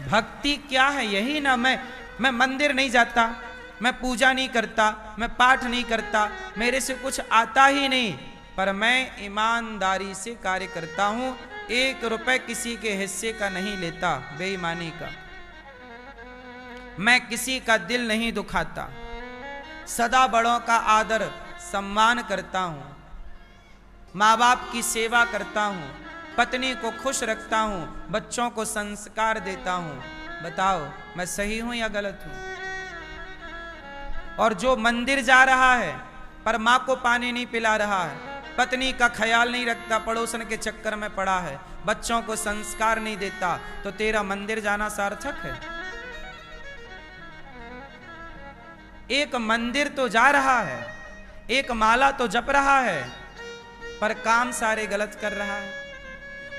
भक्ति क्या है? यही ना। मैं मंदिर नहीं जाता, मैं पूजा नहीं करता, मैं पाठ नहीं करता, मेरे से कुछ आता ही नहीं, पर मैं ईमानदारी से कार्य करता हूं, 1 रुपए किसी के हिस्से का नहीं लेता, बेईमानी का। मैं किसी का दिल नहीं दुखाता, सदा बड़ों का आदर सम्मान करता हूं, माँ बाप की सेवा करता हूं, पत्नी को खुश रखता हूं, बच्चों को संस्कार देता हूं। बताओ मैं सही हूं या गलत हूं? और जो मंदिर जा रहा है पर माँ को पानी नहीं पिला रहा है, पत्नी का ख्याल नहीं रखता, पड़ोसन के चक्कर में पड़ा है, बच्चों को संस्कार नहीं देता, तो तेरा मंदिर जाना सार्थक है? एक मंदिर तो जा रहा है, एक माला तो जप रहा है, पर काम सारे गलत कर रहा है।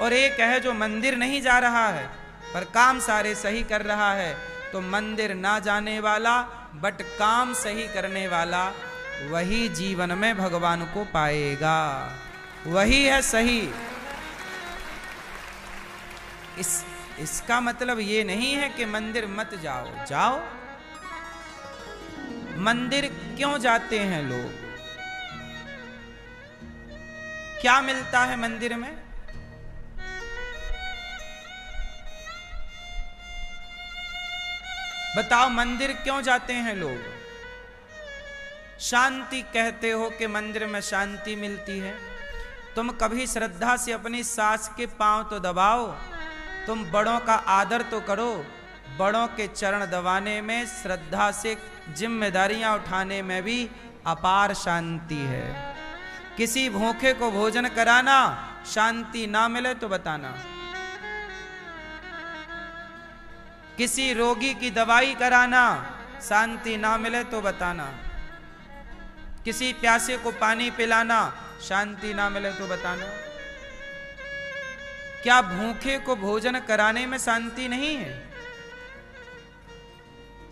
और एक है जो मंदिर नहीं जा रहा है पर काम सारे सही कर रहा है। तो मंदिर ना जाने वाला बट काम सही करने वाला, वही जीवन में भगवान को पाएगा, वही है सही। इसका मतलब ये नहीं है कि मंदिर मत जाओ, जाओ। मंदिर क्यों जाते हैं लोग? क्या मिलता है मंदिर में? बताओ, मंदिर क्यों जाते हैं लोग? शांति कहते हो कि मंदिर में शांति मिलती है। तुम कभी श्रद्धा से अपनी सास के पांव तो दबाओ, तुम बड़ों का आदर तो करो। बड़ों के चरण दबाने में, श्रद्धा से जिम्मेदारियां उठाने में भी अपार शांति है। किसी भूखे को भोजन कराना, शांति ना मिले तो बताना। किसी रोगी की दवाई कराना, शांति ना मिले तो बताना। किसी प्यासे को पानी पिलाना, शांति ना मिले तो बताना। क्या भूखे को भोजन कराने में शांति नहीं है?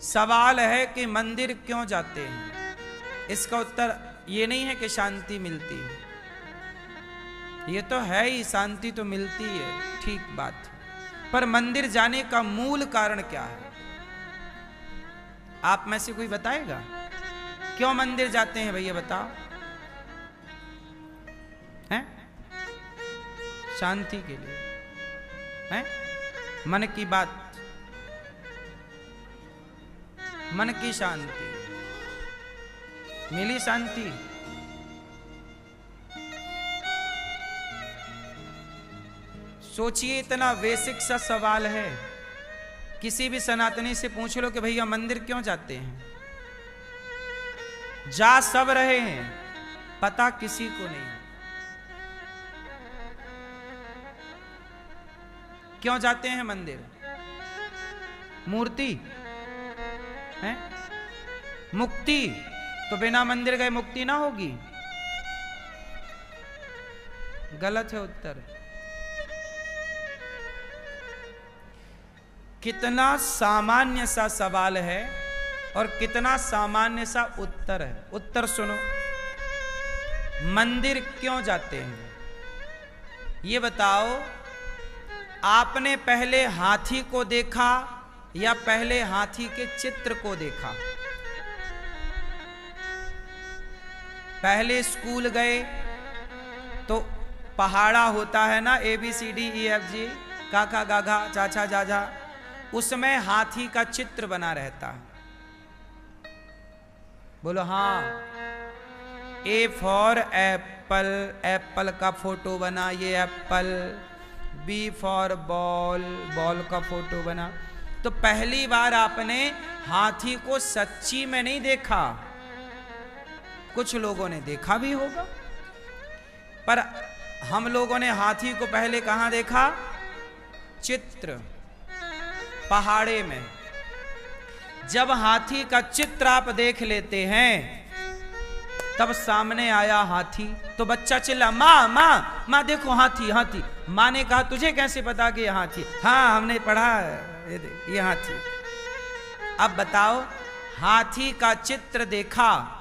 सवाल है कि मंदिर क्यों जाते हैं? इसका उत्तर ये नहीं है कि शांति मिलती है। ये तो है ही, शांति तो मिलती है, ठीक बात। पर मंदिर जाने का मूल कारण क्या है? आप में से कोई बताएगा? क्यों मंदिर जाते हैं भैया, बताओ। हैं? शांति के लिए, हैं? मन की बात, मन की शांति। मिली शांति? सोचिए, इतना बेसिक सा सवाल है। किसी भी सनातनी से पूछ लो कि भैया मंदिर क्यों जाते हैं, जा सब रहे हैं, पता किसी को नहीं। क्यों जाते हैं मंदिर? मूर्ति है? मुक्ति? तो बिना मंदिर गए मुक्ति ना होगी। गलत है उत्तर। कितना सामान्य सा सवाल है और कितना सामान्य सा उत्तर है। उत्तर सुनो, मंदिर क्यों जाते हैं? ये बताओ, आपने पहले हाथी को देखा या पहले हाथी के चित्र को देखा? पहले स्कूल गए तो पहाड़ा होता है ना, ABCDEFG, काका गाघा चाचा जाजा, उसमें हाथी का चित्र बना रहता है। बोलो हाँ। A फॉर एप्पल, एप्पल का फोटो बना, ये Apple. B for ball, ball का फोटो बना। तो पहली बार आपने हाथी को सच्ची में नहीं देखा, कुछ लोगों ने देखा भी होगा, पर हम लोगों ने हाथी को पहले कहां देखा? चित्र, पहाड़े में। जब हाथी का चित्र आप देख लेते हैं, तब सामने आया हाथी, तो बच्चा चिल्ला, माँ माँ माँ देखो हाथी हाथी। माँ ने कहा तुझे कैसे पता कि ये हाथी? हाँ हमने पढ़ा है, ये हाथी। अब बताओ, हाथी का चित्र देखा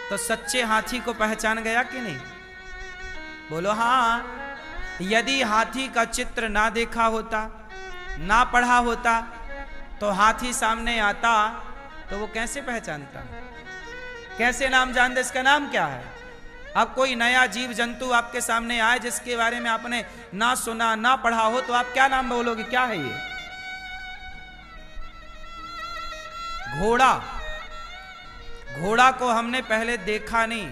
तो सच्चे हाथी को पहचान गया कि नहीं? बोलो हाँ। यदि हाथी का चित्र ना देखा होता, ना पढ़ा होता, तो हाथी सामने आता तो वो कैसे पहचानता, कैसे नाम जानता, इसका नाम क्या है? अब कोई नया जीव जंतु आपके सामने आए जिसके बारे में आपने ना सुना ना पढ़ा हो, तो आप क्या नाम बोलोगे, क्या है ये? घोड़ा। घोड़ा को हमने पहले देखा नहीं,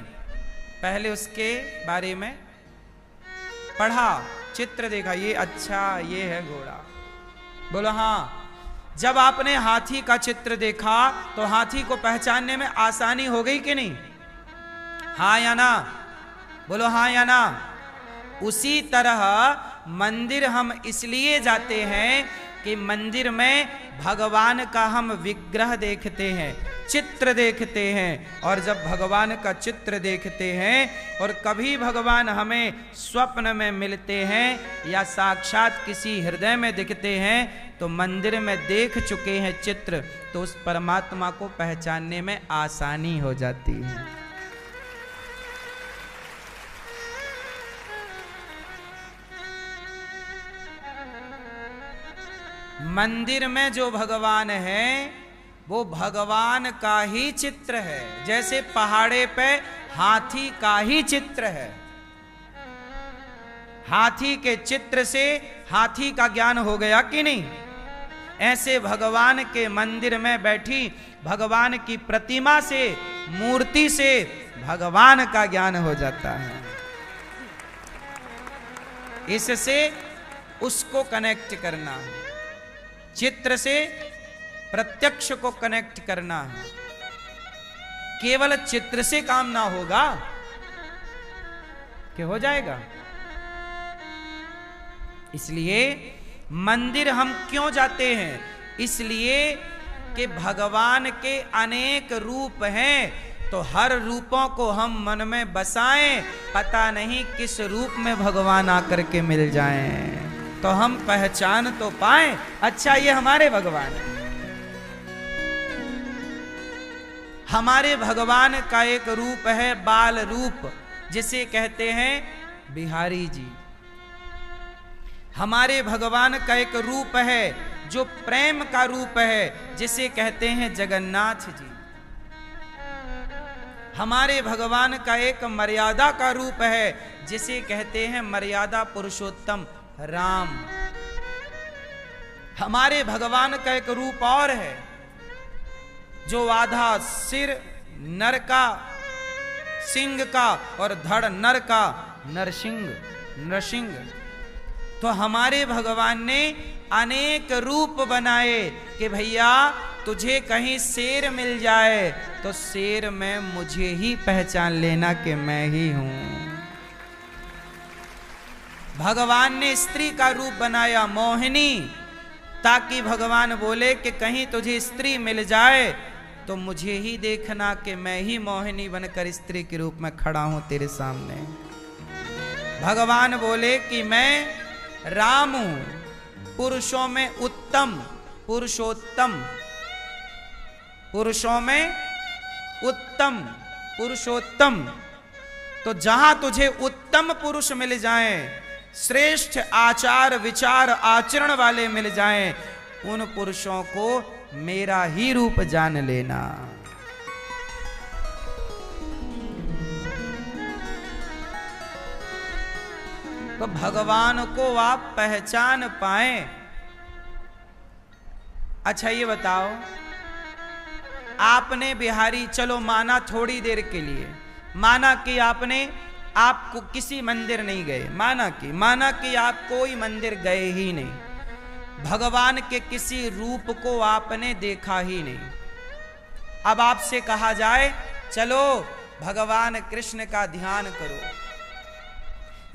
पहले उसके बारे में पढ़ा, चित्र देखा, ये अच्छा ये है घोड़ा। बोलो हाँ। जब आपने हाथी का चित्र देखा तो हाथी को पहचानने में आसानी हो गई कि नहीं? हाँ या ना? बोलो हाँ या ना? उसी तरह मंदिर हम इसलिए जाते हैं कि मंदिर में भगवान का हम विग्रह देखते हैं, चित्र देखते हैं, और जब भगवान का चित्र देखते हैं और कभी भगवान हमें स्वप्न में मिलते हैं या साक्षात किसी हृदय में दिखते हैं, तो मंदिर में देख चुके हैं चित्र, तो उस परमात्मा को पहचानने में आसानी हो जाती है। मंदिर में जो भगवान है वो भगवान का ही चित्र है, जैसे पहाड़े पे हाथी का ही चित्र है। हाथी के चित्र से हाथी का ज्ञान हो गया कि नहीं? ऐसे भगवान के मंदिर में बैठी भगवान की प्रतिमा से, मूर्ति से भगवान का ज्ञान हो जाता है। इससे उसको कनेक्ट करना है, चित्र से प्रत्यक्ष को कनेक्ट करना है। केवल चित्र से काम ना होगा, क्या हो जाएगा? इसलिए मंदिर हम क्यों जाते हैं? इसलिए कि भगवान के अनेक रूप हैं, तो हर रूपों को हम मन में बसाएं, पता नहीं किस रूप में भगवान आकर के मिल जाएं, तो हम पहचान तो पाएं, अच्छा ये हमारे भगवान है। हमारे भगवान का एक रूप है बाल रूप, जिसे कहते हैं बिहारी जी। हमारे भगवान का एक रूप है जो प्रेम का रूप है, जिसे कहते हैं जगन्नाथ जी। हमारे भगवान का एक मर्यादा का रूप है, जिसे कहते हैं मर्यादा पुरुषोत्तम राम। हमारे भगवान का एक रूप और है जो आधा सिर नर का, सिंह का, और धड़ नर का, नरसिंह। तो हमारे भगवान ने अनेक रूप बनाए कि भैया तुझे कहीं शेर मिल जाए तो शेर में मुझे ही पहचान लेना कि मैं ही हूं। भगवान ने स्त्री का रूप बनाया मोहिनी, ताकि भगवान बोले कि कहीं तुझे स्त्री मिल जाए तो मुझे ही देखना कि मैं ही मोहिनी बनकर स्त्री के रूप में खड़ा हूं तेरे सामने। भगवान बोले कि मैं राम हूं, पुरुषों में उत्तम, पुरुषोत्तम, पुरुषों में उत्तम, पुरुषोत्तम। तो जहां तुझे उत्तम पुरुष मिल जाएं, श्रेष्ठ आचार विचार आचरण वाले मिल जाएं, उन पुरुषों को मेरा ही रूप जान लेना। तो भगवान को आप पहचान पाएं। अच्छा ये बताओ, आपने बिहारी, चलो माना थोड़ी देर के लिए, माना कि आपको किसी मंदिर नहीं गए, माना कि आप कोई मंदिर गए ही नहीं, भगवान के किसी रूप को आपने देखा ही नहीं। अब आपसे कहा जाए चलो भगवान कृष्ण का ध्यान करो,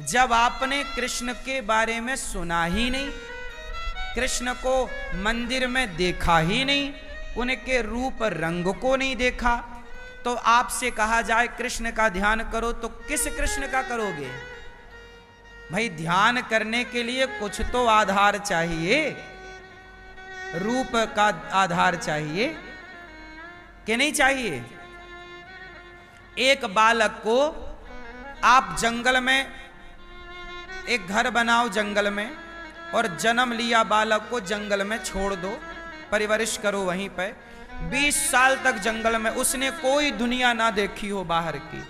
जब आपने कृष्ण के बारे में सुना ही नहीं, कृष्ण को मंदिर में देखा ही नहीं, उनके रूप रंग को नहीं देखा, तो आपसे कहा जाए कृष्ण का ध्यान करो तो किस कृष्ण का करोगे? भाई ध्यान करने के लिए कुछ तो आधार चाहिए, रूप का आधार चाहिए कि नहीं चाहिए? एक बालक को आप जंगल में, एक घर बनाओ जंगल में, और जन्म लिया बालक को जंगल में छोड़ दो, परिवरिश करो वहीं पे। 20 साल तक जंगल में उसने कोई दुनिया ना देखी हो बाहर की,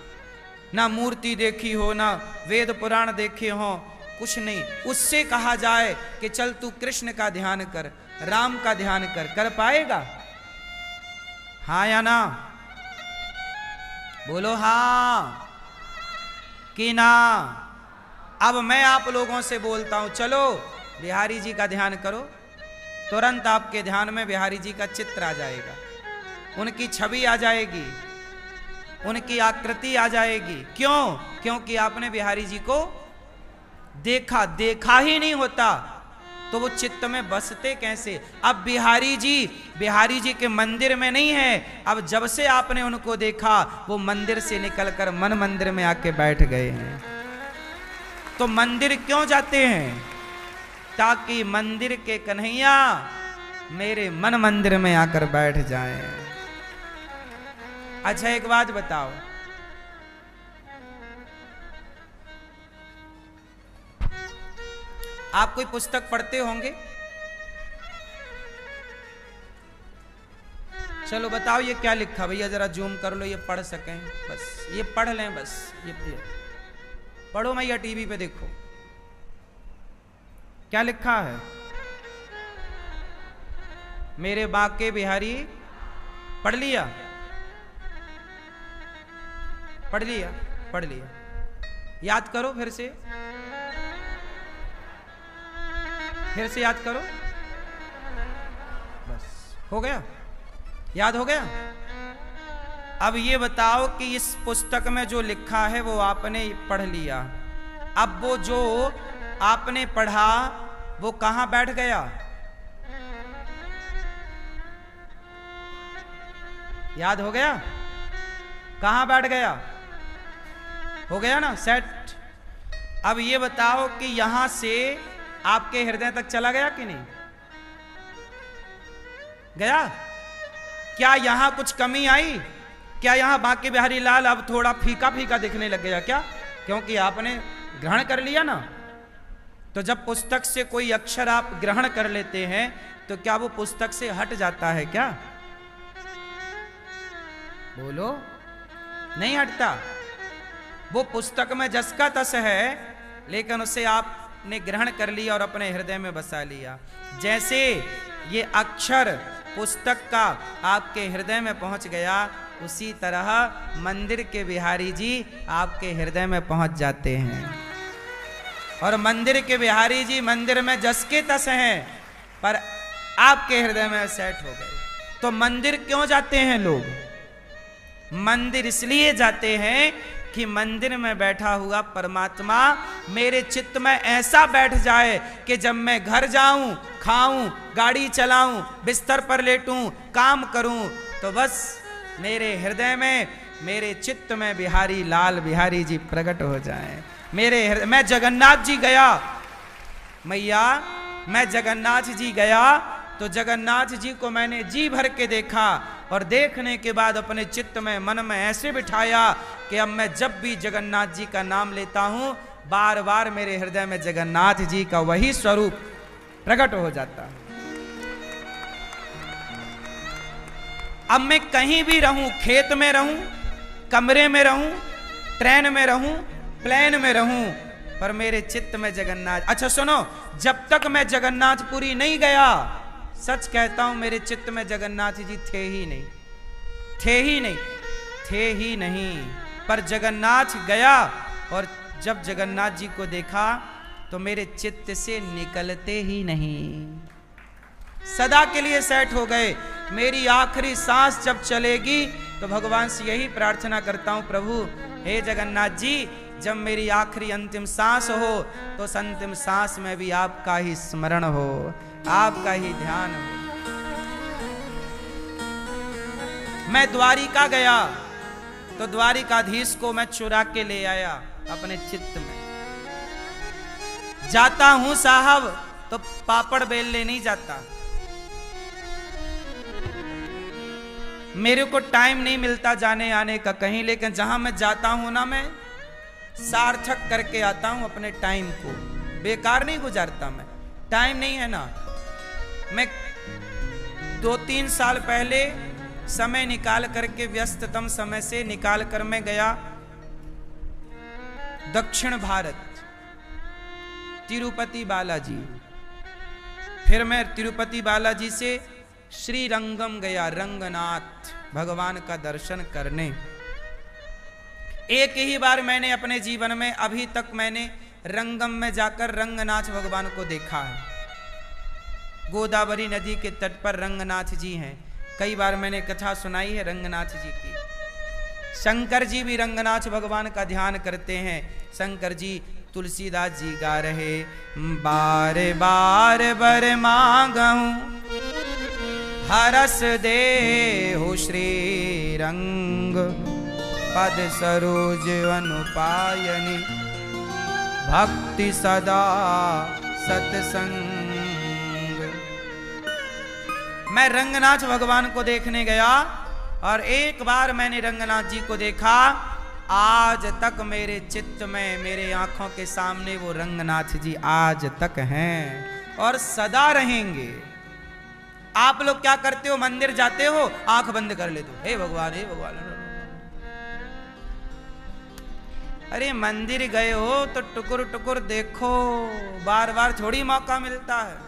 ना मूर्ति देखी हो, ना वेद पुराण देखे हो, कुछ नहीं। उससे कहा जाए कि चल तू कृष्ण का ध्यान कर, राम का ध्यान कर पाएगा? हाँ या ना? बोलो हाँ कि ना। अब मैं आप लोगों से बोलता हूं, चलो बिहारी जी का ध्यान करो, तुरंत आपके ध्यान में बिहारी जी का चित्र आ जाएगा, उनकी छवि आ जाएगी, उनकी आकृति आ जाएगी। क्यों? क्योंकि आपने बिहारी जी को देखा ही नहीं होता तो वो चित्त में बसते कैसे? अब बिहारी जी के मंदिर में नहीं है, अब जब से आपने उनको देखा वो मंदिर से निकलकर मन मंदिर में आके बैठ गए हैं। तो मंदिर क्यों जाते हैं? ताकि मंदिर के कन्हैया मेरे मन मंदिर में आकर बैठ जाएं। अच्छा एक बात बताओ, आप कोई पुस्तक पढ़ते होंगे? चलो बताओ ये क्या लिखा? भैया जरा जूम कर लो, ये पढ़ सकें, बस ये पढ़ लें, बस ये पढ़ो भैया, टीवी पे देखो क्या लिखा है। मेरे बाके बिहारी, पढ़ लिया? पढ़ लिया? पढ़ लिया? याद करो फिर से याद करो, बस हो गया, याद हो गया। अब ये बताओ कि इस पुस्तक में जो लिखा है वो आपने पढ़ लिया, अब वो जो आपने पढ़ा वो कहां बैठ गया? याद हो गया? कहां बैठ गया? हो गया ना सेट? अब ये बताओ कि यहां से आपके हृदय तक चला गया कि नहीं गया? क्या यहां कुछ कमी आई? क्या यहां बांके बिहारी लाल अब थोड़ा फीका फीका दिखने लग गया क्या? क्योंकि आपने ग्रहण कर लिया ना। तो जब पुस्तक से कोई अक्षर आप ग्रहण कर लेते हैं तो क्या वो पुस्तक से हट जाता है क्या? बोलो, नहीं हटता। वो पुस्तक में जस का तस है, लेकिन उसे आपने ग्रहण कर लिया और अपने हृदय में बसा लिया। जैसे ये अक्षर पुस्तक का आपके हृदय में पहुंच गया, उसी तरह मंदिर के बिहारी जी आपके हृदय में पहुंच जाते हैं। और मंदिर के बिहारी जी मंदिर में जस के तस हैं, पर आपके हृदय में सेट हो गए। तो मंदिर क्यों जाते हैं लोग? मंदिर इसलिए जाते हैं कि मंदिर में बैठा हुआ परमात्मा मेरे चित्त में ऐसा बैठ जाए कि जब मैं घर जाऊं, खाऊं, गाड़ी चलाऊं, बिस्तर पर लेटूं, काम करूं, तो बस मेरे हृदय में, मेरे चित्त में बिहारी लाल बिहारी जी प्रकट हो जाएं। मेरे हृदय, मैं जगन्नाथ जी गया मैया, मैं जगन्नाथ जी गया तो जगन्नाथ जी को मैंने जी भर के देखा, और देखने के बाद अपने चित्त में, मन में ऐसे बिठाया कि अब मैं जब भी जगन्नाथ जी का नाम लेता हूं, बार बार मेरे हृदय में जगन्नाथ जी का वही स्वरूप प्रकट हो जाता है। अब मैं कहीं भी रहूं, खेत में रहूं, कमरे में रहूं, ट्रेन में रहूं, प्लेन में रहूं, पर मेरे चित्त में जगन्नाथ। अच्छा सुनो, जब तक मैं जगन्नाथपुरी नहीं गया, सच कहता हूं मेरे चित्त में जगन्नाथ जी थे ही नहीं, थे ही नहीं, थे ही नहीं। पर जगन्नाथ गया और जब जगन्नाथ जी को देखा तो मेरे चित्त से निकलते ही नहीं, सदा के लिए सेट हो गए। मेरी आखिरी सांस जब चलेगी तो भगवान से यही प्रार्थना करता हूं, प्रभु हे जगन्नाथ जी, जब मेरी आखिरी अंतिम सांस हो तो उस अंतिम सांस में भी आपका ही स्मरण हो, आपका ही ध्यान हो। मैं द्वारिका गया तो द्वारिकाधीश को मैं चुरा के ले आया अपने चित्त में। जाता हूं साहब तो पापड़ बेलने नहीं जाता, मेरे को टाइम नहीं मिलता जाने आने का कहीं, लेकिन जहां मैं जाता हूं ना, मैं सार्थक करके आता हूं अपने टाइम को, बेकार नहीं गुजारता। मैं टाइम नहीं है ना, मैं 2-3 साल पहले समय निकाल करके, व्यस्ततम समय से निकाल कर मैं गया दक्षिण भारत, तिरुपति बालाजी। फिर मैं तिरुपति बालाजी से श्रीरंगम गया, रंगनाथ भगवान का दर्शन करने। एक ही बार मैंने अपने जीवन में अभी तक मैंने रंगम में जाकर रंगनाथ भगवान को देखा है। गोदावरी नदी के तट पर रंगनाथ जी हैं। कई बार मैंने कथा सुनाई है रंगनाथ जी की। शंकर जी भी रंगनाथ भगवान का ध्यान करते हैं। शंकर जी, तुलसीदास जी गा रहे, बार बार बर मांगहूं हरस देहु श्री रंग, पद सरोज अनुपायनी, भक्ति सदा सत्संग। मैं रंगनाथ भगवान को देखने गया और एक बार मैंने रंगनाथ जी को देखा। आज तक मेरे चित्त में, मेरे आंखों के सामने वो रंगनाथ जी आज तक हैं और सदा रहेंगे। आप लोग क्या करते हो? मंदिर जाते हो, आंख बंद कर लेते हो, हे भगवान हे भगवान। अरे मंदिर गए हो तो टुकुर टुकुर देखो, बार बार थोड़ी मौका मिलता है।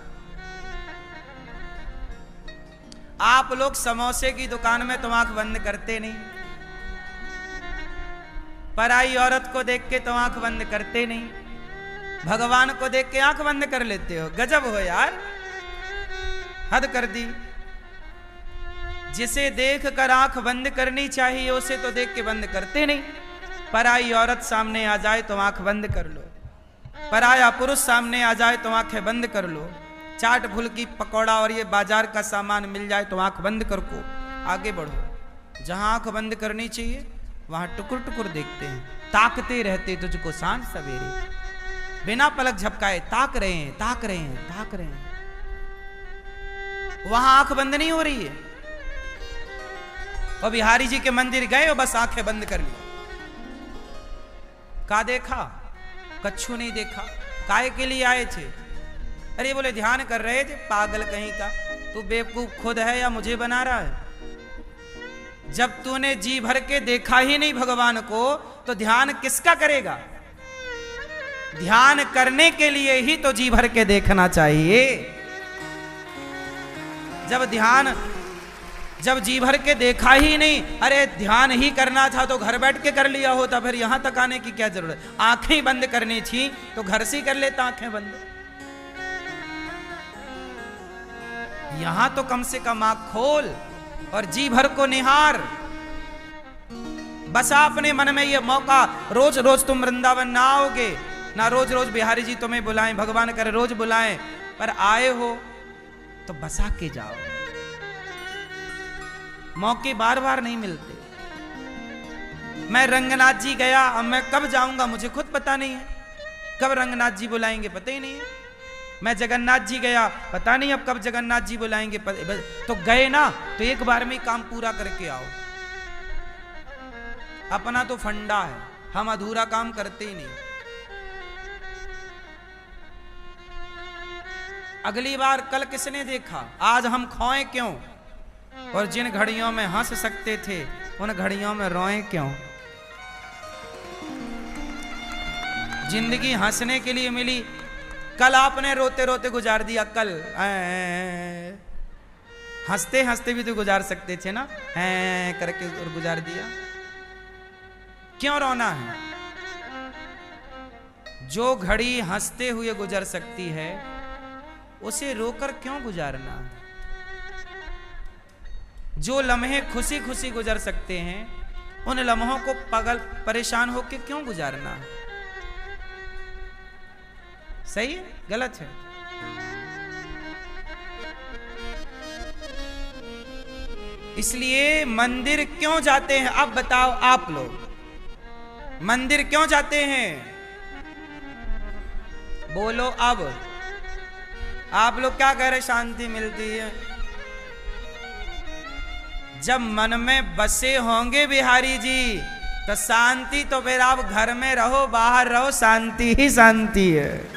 आप लोग समोसे की दुकान में तो आंख बंद करते नहीं, पराई औरत को देख के तो आंख बंद करते नहीं, भगवान को देख के आंख बंद कर लेते हो। गजब हो यार, हद कर दी। जिसे देख कर आंख बंद करनी चाहिए उसे तो देख के बंद करते नहीं। पराई औरत सामने आ जाए तो आंख बंद कर लो, पराया पुरुष सामने आ जाए तो आंखें बंद कर लो, चाट फुल्की पकौड़ा और ये बाजार का सामान मिल जाए तो आंख बंद कर को आगे बढ़ो। जहां आंख बंद करनी चाहिए वहां टुकुर टुकुर देखते हैं, ताकते रहते तुझको सांझ सवेरे, बिना पलक झपकाए ताक रहे हैं, ताक रहे हैं, ताक रहे हैं। वहां आंख बंद नहीं हो रही है। और बिहारी जी के मंदिर गए और बस आंखें बंद कर ली। का देखा? कच्छू नहीं देखा। काय के लिए आए थे? अरे बोले ध्यान कर रहे थे। पागल कहीं का, तू बेवकूफ खुद है या मुझे बना रहा है? जब तूने जी भर के देखा ही नहीं भगवान को तो ध्यान किसका करेगा? ध्यान करने के लिए ही तो जी भर के देखना चाहिए। जब जी भर के देखा ही नहीं, अरे ध्यान ही करना था तो घर बैठ के कर लिया होता, फिर यहां तक आने की क्या जरूरत? आंखें बंद करनी थी तो घर से कर लेता आंखें बंद। यहां तो कम से कम आंख खोल और जी भर को निहार। बस अपने मन में ये मौका, रोज रोज तुम वृंदावन ना आओगे, ना रोज रोज बिहारी जी तुम्हें बुलाएं, भगवान करे रोज बुलाएं, पर आए हो तो बसा के जाओ। मौके बार बार नहीं मिलते। मैं रंगनाथ जी गया, अब मैं कब जाऊंगा मुझे खुद पता नहीं है, कब रंगनाथ जी बुलाएंगे पता ही नहीं है। मैं जगन्नाथ जी गया, पता नहीं अब कब जगन्नाथ जी बुलाएंगे। तो गए ना तो एक बार में काम पूरा करके आओ। अपना तो फंडा है, हम अधूरा काम करते ही नहीं। अगली बार कल किसने देखा, आज हम खोए क्यों? और जिन घड़ियों में हंस सकते थे उन घड़ियों में रोए क्यों? जिंदगी हंसने के लिए मिली, कल आपने रोते रोते गुजार दिया। कल हंसते हंसते भी तो गुजार सकते थे ना, करके और गुजार दिया। क्यों रोना है? जो घड़ी हंसते हुए गुजर सकती है उसे रोकर क्यों गुजारना? जो लम्हे खुशी खुशी गुजर सकते हैं उन लम्हों को पागल परेशान होकर क्यों गुजारना? सही है गलत है? इसलिए मंदिर क्यों जाते हैं? अब बताओ आप लोग, मंदिर क्यों जाते हैं? बोलो अब। आप लोग क्या कह रहे? शांति मिलती है। जब मन में बसे होंगे बिहारी जी तो शांति, तो फिर आप घर में रहो बाहर रहो, शांति ही शांति है।